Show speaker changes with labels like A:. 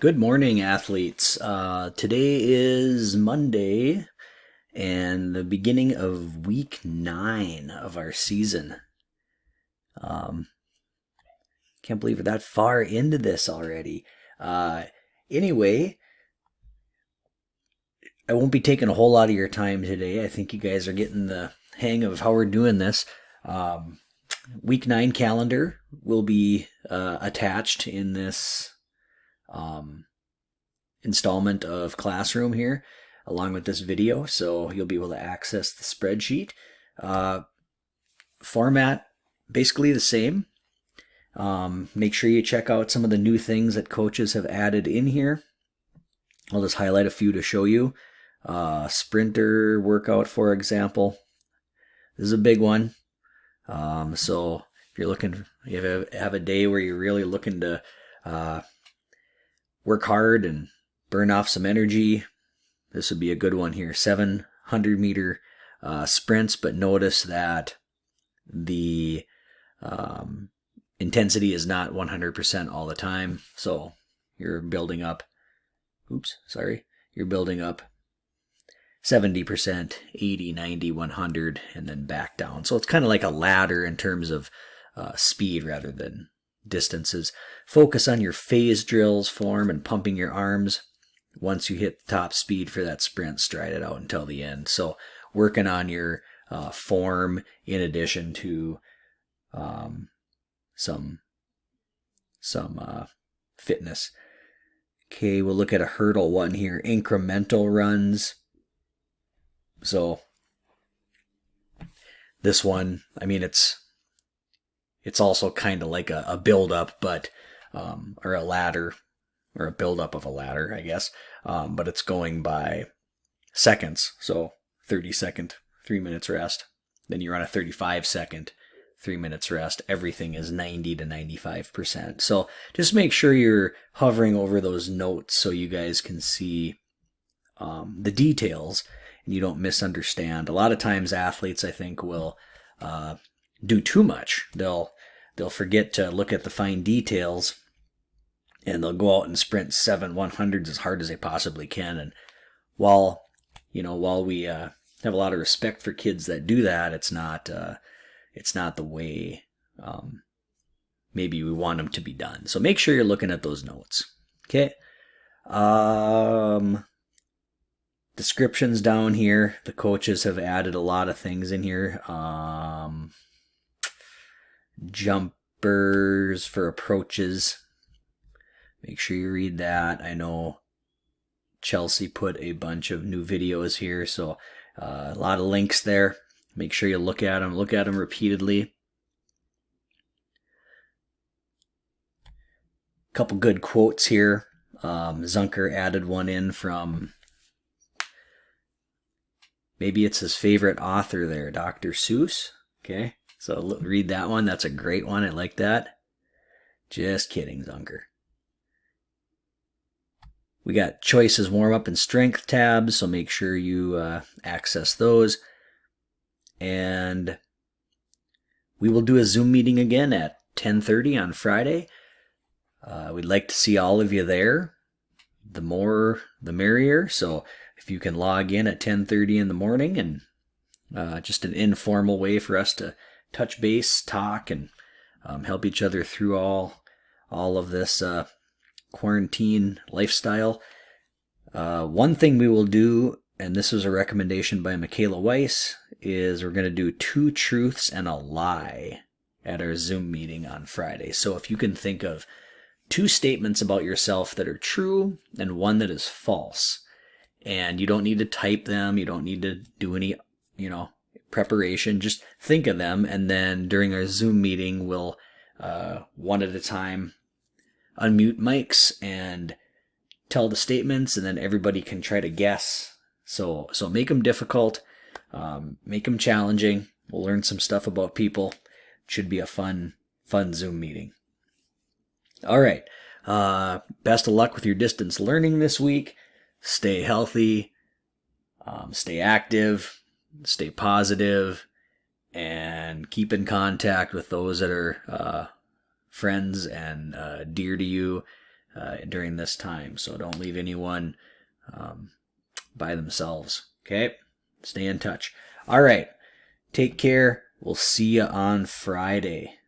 A: Good morning, athletes. Today is Monday and the beginning of week 9 of our season. Can't believe we're that far into this already. Anyway, I won't be taking a whole lot of your time today. I think you guys are getting the hang of how we're doing this. Week 9 calendar will be attached in this installment of Classroom here, along with this video, so you'll be able to access the spreadsheet. Format basically the same. Make sure you check out some of the new things that coaches have added in here. I'll just highlight a few to show you. Sprinter workout, for example. This is a big one. So if you're looking, you have a day where you're really looking to work hard and burn off some energy, this would be a good one here. 700-meter sprints, but notice that the intensity is not 100% all the time. So you're building up, you're building up 70%, 80, 90, 100, and then back down. So it's kind of like a ladder in terms of speed rather than distances. Focus on your phase drills, form, and pumping your arms. Once you hit top speed for that sprint, stride it out until the end. So working on your form in addition to some fitness. Okay, we'll look at a hurdle one here. Incremental runs. So this one, I mean, it's also kind of like a build-up, but or a ladder, or a build-up of a ladder, I guess. But it's going by seconds. So 30-second, 3 minutes rest. Then you're on a 35-second, 3 minutes rest. Everything is 90 to 95%. So just make sure you're hovering over those notes so you guys can see the details and you don't misunderstand. A lot of times athletes, I think, will do too much. They'll forget to look at the fine details, and they'll go out and sprint 7 100s as hard as they possibly can. And while we have a lot of respect for kids that do that, it's not the way maybe we want them to be done. So make sure you're looking at those notes. Okay. Descriptions down here. The coaches have added a lot of things in here. Jumpers for approaches. Make sure you read that. I know Chelsea put a bunch of new videos here, so a lot of links there. Make sure you look at them. Look at them repeatedly. A couple good quotes here. Zunker added one in from, maybe it's his favorite author there, Dr. Seuss. Okay, so read that one. That's a great one. I like that. Just kidding, Zunker. We got choices, warm-up, and strength tabs, so make sure you access those. And we will do a Zoom meeting again at 10:30 on Friday. We'd like to see all of you there. The more, the merrier. So if you can log in at 10:30 in the morning, and just an informal way for us to touch base, talk, and help each other through all of this quarantine lifestyle. One thing we will do, and this was a recommendation by Michaela Weiss, is we're going to do 2 truths and a lie at our Zoom meeting on Friday. So if you can think of 2 statements about yourself that are true and one that is false, and you don't need to type them, you don't need to do any, preparation, just think of them, and then during our Zoom meeting, we'll one at a time unmute mics and tell the statements, and then everybody can try to guess. So make them difficult, make them challenging. We'll learn some stuff about people. Should be a fun Zoom meeting. All right. Best of luck with your distance learning this week. Stay healthy, stay active, stay positive, and keep in contact with those that are friends and dear to you. during this time. So don't leave anyone by themselves. Okay? Stay in touch. All right. Take care. We'll see you on Friday.